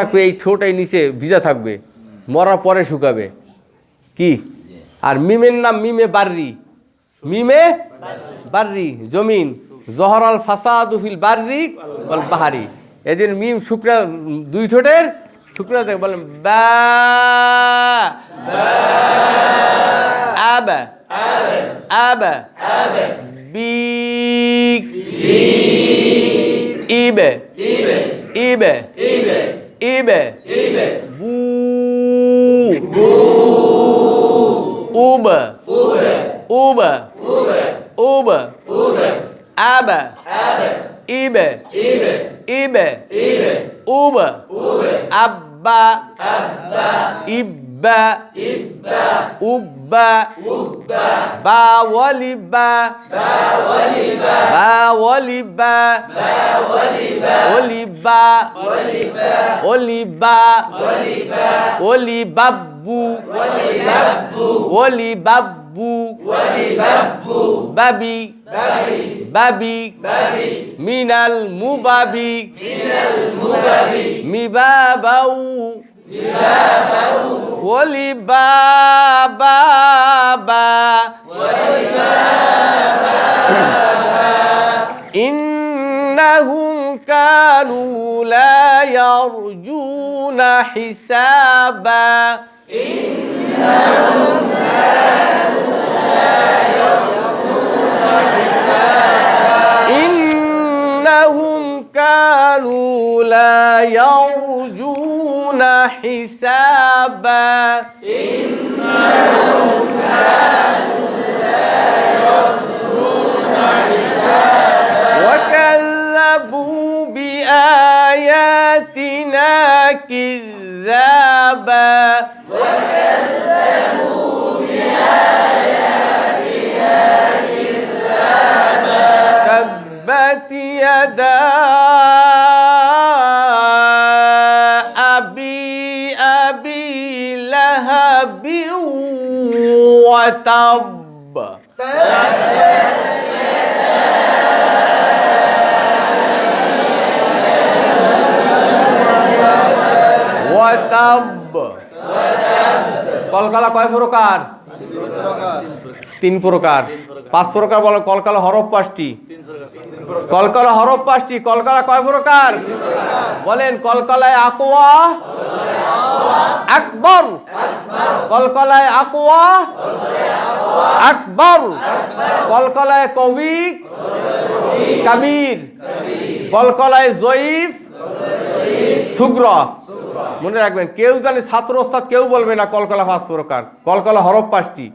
থাকবে, এই ঠোঁটের নিচে ভিজা থাকবে, মরার পরে শুকাবে কি? আর মিমের নাম মিমে বার্রি, মিমে বার্রি জমিন, জহরাল ফাসাদু ফিল বার্রি ওয়াল বাহারি। এদের মিম শুকনা, দুই ঠোঁটের শুকনা থাকে, বলেন বা আবা আবা বিক ইবে ইবে ইবে বু উবা উবা উবা আবা ইবে ইবে উবা আব্বা ইব্বা উব্বা বা ওয়ালিবা বা ওয়ালিবা ওলিবা ওলিবা ওলিবাব্বু ওলিবাব্বু বাবি বাবি মিনাল মুবাবি মিবাবাউ ওলিবাবা إنهم كانوا لا يرجون حسابا إنهم كانوا لا يرجون حسابا إنهم كانوا لا يرجون حسابا إنهم كانوا لا يرجون حسابا وكذبوا بآياتنا كذابا وكذبوا بآياتنا كذابا تبت يدا أبي لهب وتب ওয়াতাব। কলকালা কয় প্রকার? তিন প্রকার। পাঁচ প্রকার বলো। কলকালা হরফ পাঁচটি, কলকালা হরফ পাঁচটি। কলকালা কয় প্রকার বলেন? কলকালায় আকওয়া আকবর, কলকালায় আকওয়া আকবর, কলকালায় কবি কাবির, কলকালায় জয়ীফ সুগ্র। মনে রাখবেন, কেউ জানে ছাত্র ওস্তাদ কেউ বলবে না কলকালা পাঁচ প্রকার। কলকালা হরফ পাঁচটি।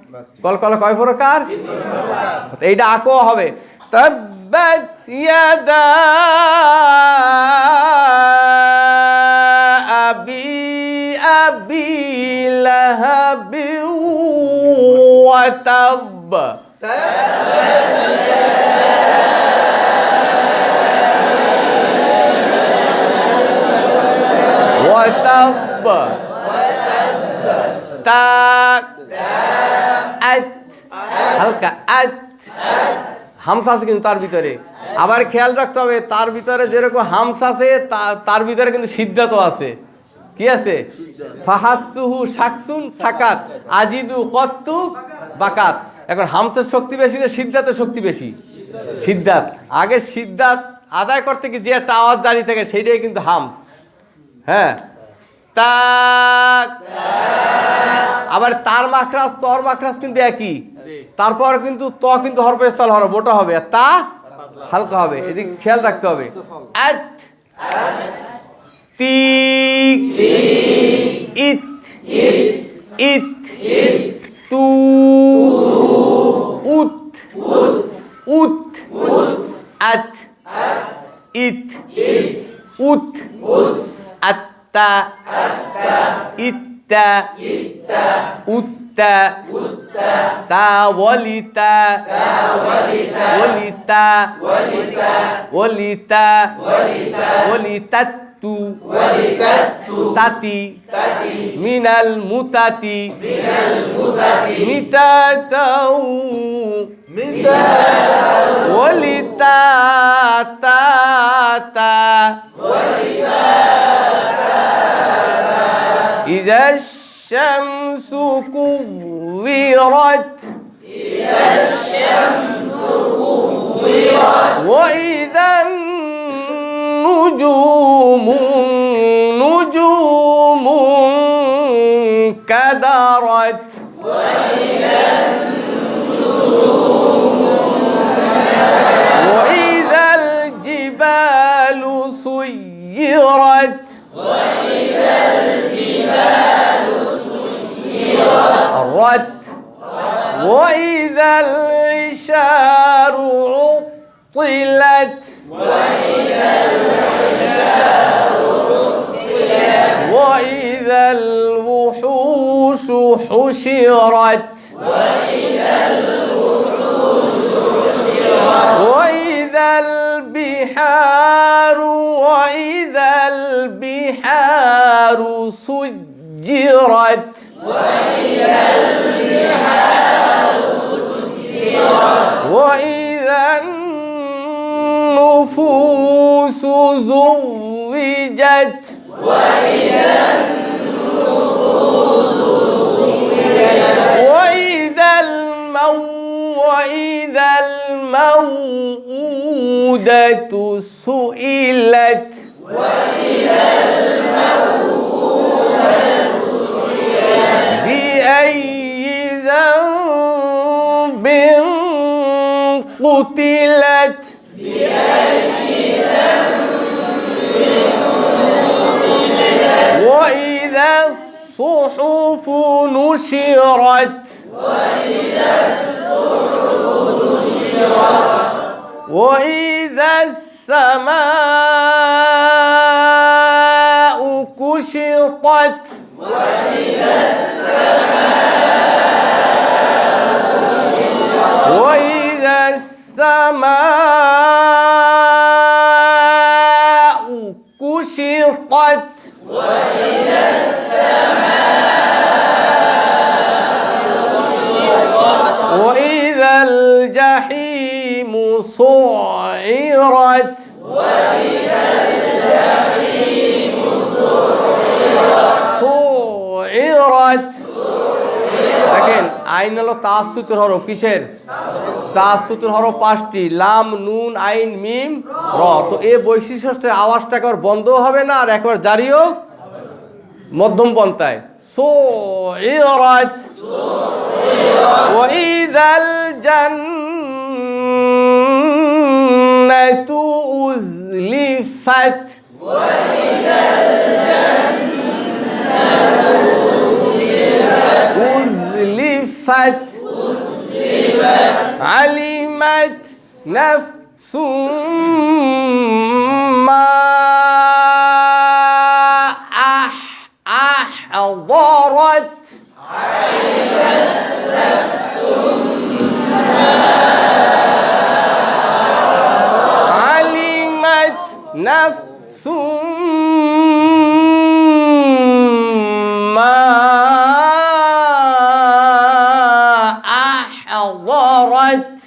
কলকালা কয় প্রকার? এইটা আকওয়া হবে। তাব্বাত ইয়াদা আবি লাহাব ওয়া তাব। وتب تاء أت হালকা আত হামসা আছে কিন্তু তার ভিতরে। আবার খেয়াল রাখতে হবে, তার ভিতরে যেরকম হামসা আছে তার ভিতরে কিন্তু সিদ্ধাত আছে। কি আছে? ফাহাসুহু শাকসুন সাকাত আজিদু কত্তু বাকাত। এখন হামসার শক্তি বেশি না সিদ্ধাতের শক্তি বেশি? সিদ্ধাত। আগে সিদ্ধাত আদায় করতে কি যে একটা আওয়াজ জারি থাকে সেইটাই কিন্তু হামস। হ্যাঁ, তা আবার তার মাখরাজ তর মাখরাজ কিন্তু একই। তারপর কিন্তু ত কিন্তু হরফে ইস্তাল হরফ মোটা হবে, আর তা হালকা হবে। এদিকে খেয়াল রাখতে হবে। আত তি ইত ইত তু উত উত আত ইত উত আত্তা ইত্তা উত্তা তা ওয়ালিতা ওয়ালিতা ওয়ালিতা ওয়ালিতাত্তু তাতি মিনাল মুতাতি মিতাতাউ ولتا تا تا إذا الشمس كورت وإذا النجوم كدرت وإذا الجبال سيرت وإذا العشار عطلت وإذا الوحوش حشرت وإذا البحار سجرت وإذا النفوس زوجت وإذا الموءودة سئلت بأي ذنب قتلت وإذا الصحف نشرت وإذا السماء كشطت وإذا السماء كشطت وإذا الجحيم سعرت দেখেন আইন হলো তাসসুতুর হরফ কিসের তাসসুতুর হরফ 5টি লাম নুন আইন মিম র তো এই বৈশিষ্ট্যে আওয়াজটা একবার বন্ধ হবে না আর একবার জারিও মধ্যম পন্থায় সুইরাত ওয়াইদাল জান্নাতু উযলিফাত أزلفت علمت نفس ما أحضرت علمت نفس ما أحضرت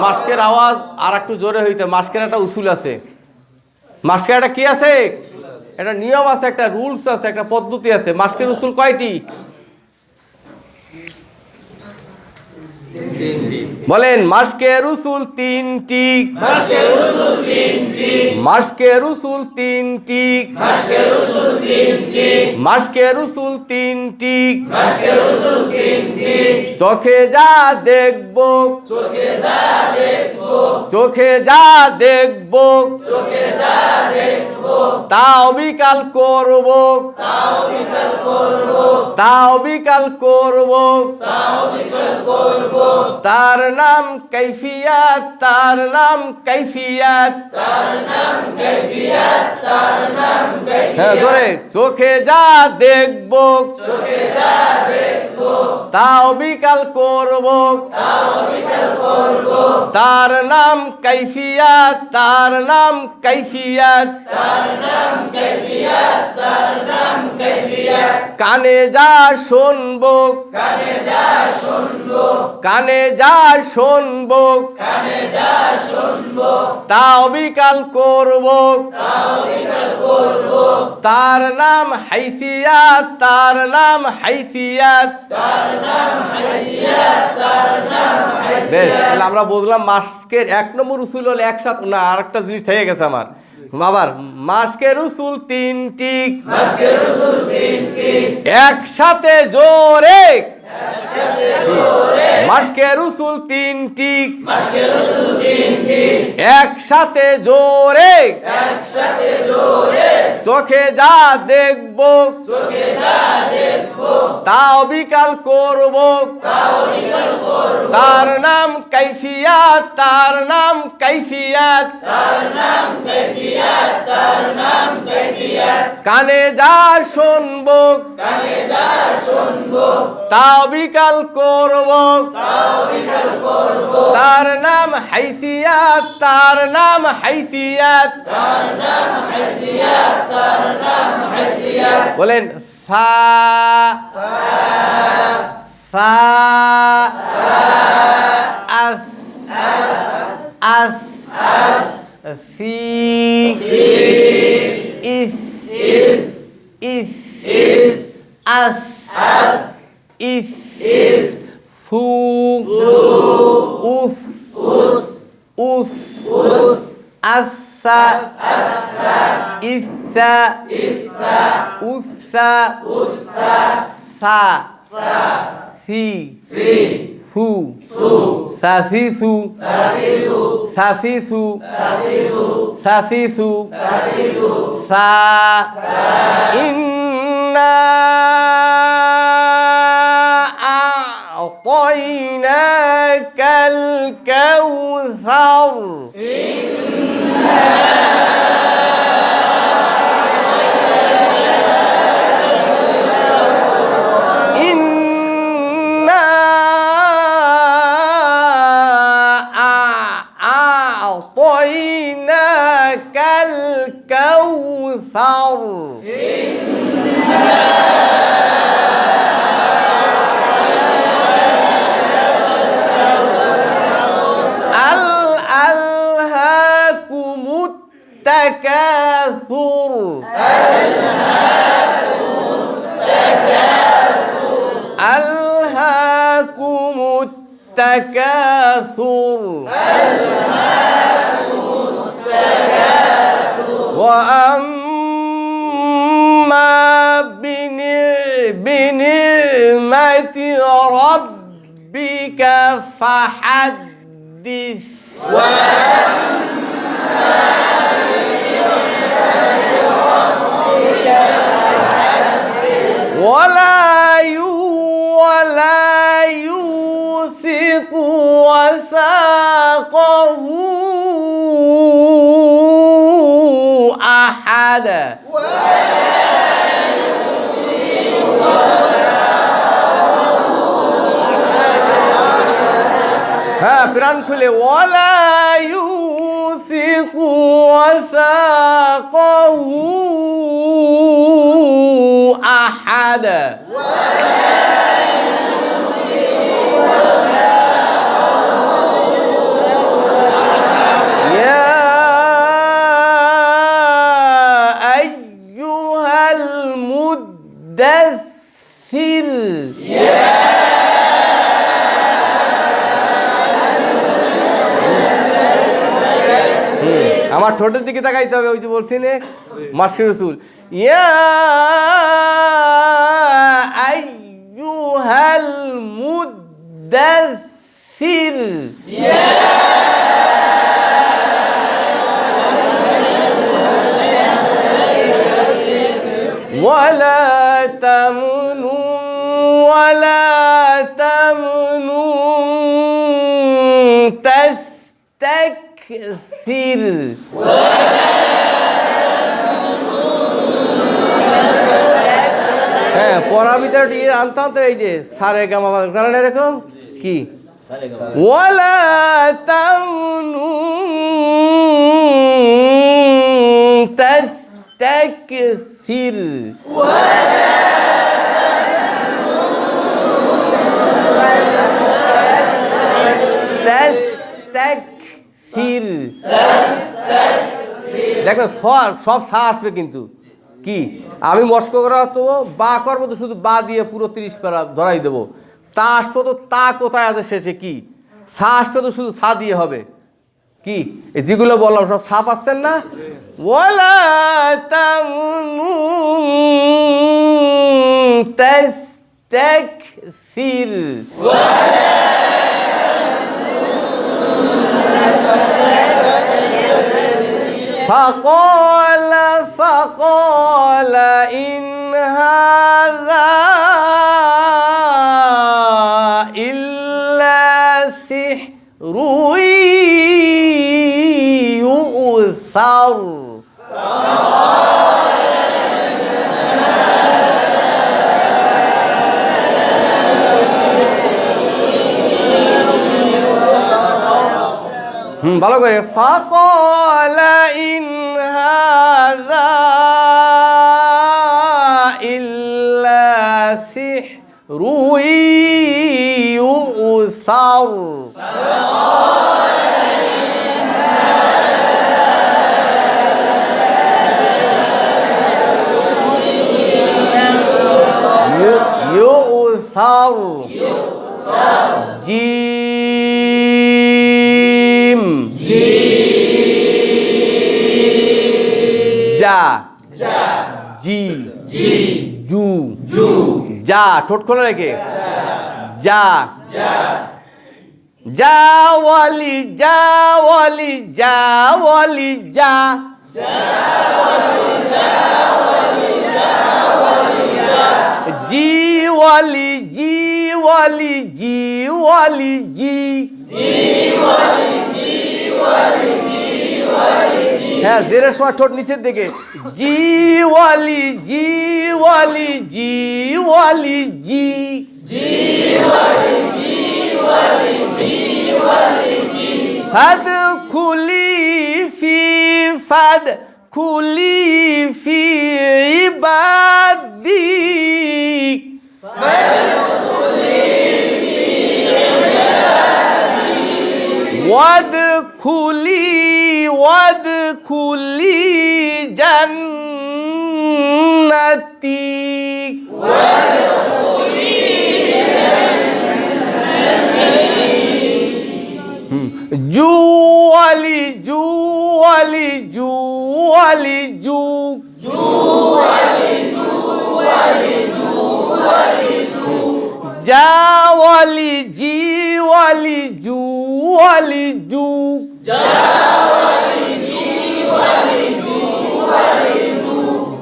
মাস্কের আওয়াজ আর একটু জোরে হইতে মাস্কের একটা উসুল আছে মাস্কের একটা কি আছে একটা নিয়ম আছে একটা রুলস আছে একটা পদ্ধতি আছে মাস্কের উসুল কয়টি বলেন মাস্কের উসুল তিনটি মাস্কের উসুল তিনটি মাস্কের উসুল তিনটি চোখে যা দেখবো চোখে যা দেখবো তা অবিকাল করব তা অবিকাল করব তার নাম কাইফিয়াত তার নাম কাইফিয়াত হ্যাঁ জোরে চোখে যা দেখবো তা অবিকাল করব তার নাম কাইফিয়াত, তার নাম কাইফিয়াত, কানে যা শুনবো, কানে যা শুনবো, তা অবিকাল করব, তার নাম হাইসিয়াত, তার নাম হাইসিয়াত। বেশ, তাহলে আমরা বুঝলাম মাস্কের 1 নম্বর উসুল হলো একসাথে না, আরেকটা জিনিস থেকে গেছে আমার বাবার। মাস্কের উসুল 3টি, একসাথে জোরে, মাস্কের উসুল 3টি, একসাথে জোরে, চোখে যা দেখবো, তা অবিকাল করব, তার নাম কাইফিয়াত, তার নাম কাইফিয়াত, কানে যা শুনবো, তা অবিকাল করব, তার নাম হাইসিয়াত, তার নাম হাইসিয়াত। বলেন সা, সা, আস, আস, সি, ইস, ইস, আস, ইস, ফু, উস, উস, আসা, ইসা, উসা, সা, সি, সু, সাসিসু, সাসিসু, সাসিসু, সা, ইন্না আ'তাইনাকাল কাউসার, أعطيناك الكوثر، ألهاكم التكاثر، ألهاكم التكاثر، وأما بنعمة ربك فحدث، ولا يوثق وثاقه أحد। হ্যাঁ, প্রাণ খুলে, ওয়ালা ইউসিকু ওয়াসাকাহু আহাদ। ইয়া আইয়ুহাল মুদ্দাসসির, আমার ঠোঁটের দিকে তাকাইতে হবে, ওই যে বলছি না মাস্কের রসুল। ইয়া আইয়ুহাল মুদ্দাসসির, ওয়ালা তামনুন তাস্তাকসির, হ্যাঁ, পড়ার ভিতরে আনতাম তো, এই যে সারে গামা, কারণ এরকম কি, ওয়ালা تمنن تستكثر تستكثر দেখো সব সা আসবে কিন্তু কি আমি মস্ক করা তো বা করবো তো শুধু বা দিয়ে পুরো 30 প্যারা ধরাই দেবো তা আসবো তো তা কোথায় আছে শেষে কি সা আসবে তো শুধু সা দিয়ে হবে কি যেগুলো বললাম সব সা পাচ্ছেন না ওয়ালা তামনুন তাস্তাকসির فقال إن هذا إلا سحر يؤثر ভালো করে فقال إن هذا إلا سحر يؤثر يؤثر جيم যা জি জু যা ঠোঁট খোলা রেখে যা জাওয়ালি জাওয়ালি জাওয়ালি যা জিওয়ালি জিওয়ালি জিওয়ালি জি হ্যাঁ জেরের সময় ঠোঁট নিচের দিকে জিওয়ালি জিওয়ালি জিওয়ালি জি ফাদখুলি ফি ইবাদি وادخلي جنتي جوالي جوالي جوالي جاوالي جيوالي جوالي جو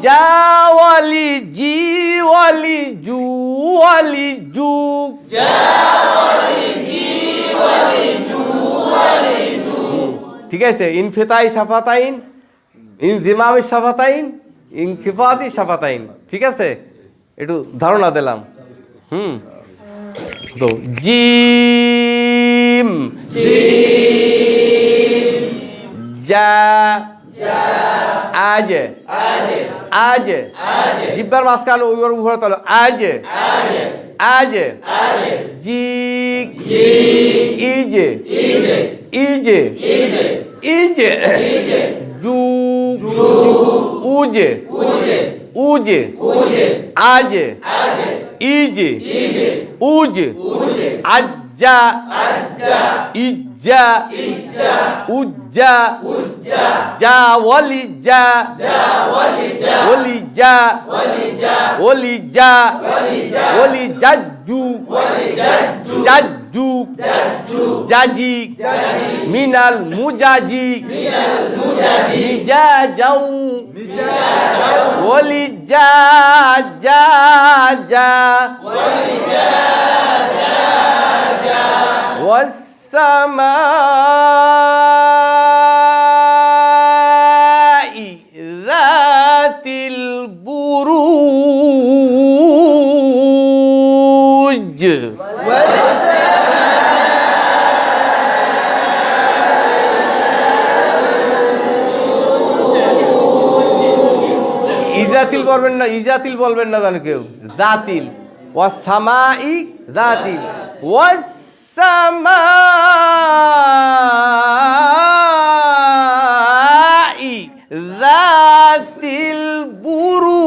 জাওয়ালি জিওয়ালি জুওয়ালি জু ঠিক আছে ইনফিতাই শাফাতাইন ইনজিমামি শাফাতাইন ইনখিফাতি শাফাতাইন ঠিক আছে একটু ধারণা দিলাম তো জিম যা আজ আজ জিব্বার মাঝখান ওর উপরে তলো আজ আজ জি ইজ ইজ ইজ জু উজ উজ আজ ইজ উজ আজ্জা ইজ্জা উজ্জা জাওয়ালি যা ওলি যা ওলি যা ওলি জাজ্জু জাজ্জু জাজি মিনাল মুজাজি মিজাজাউ ওলি যা যা যা والسماء ذات البروج ইজাতিল বলবেন না, ইজাতিল বলবেন না জানো কেউ, জাতিল। ওয়াসসামাই জাতিল, ওয়াসসামাই জাতিল বুরুজ।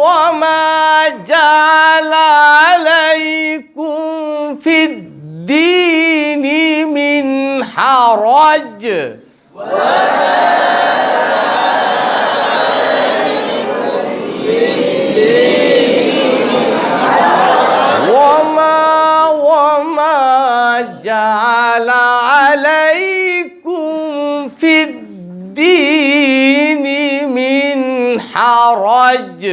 وما جعل عليكم في الدين من حرج وما جعل عليكم في الدين من حرج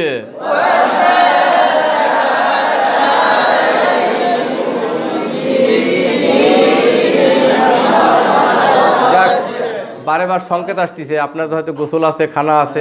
বারে বার সংকেত আসতেছে, আপনাদের হয়তো গোসল আছে, খানা আছে।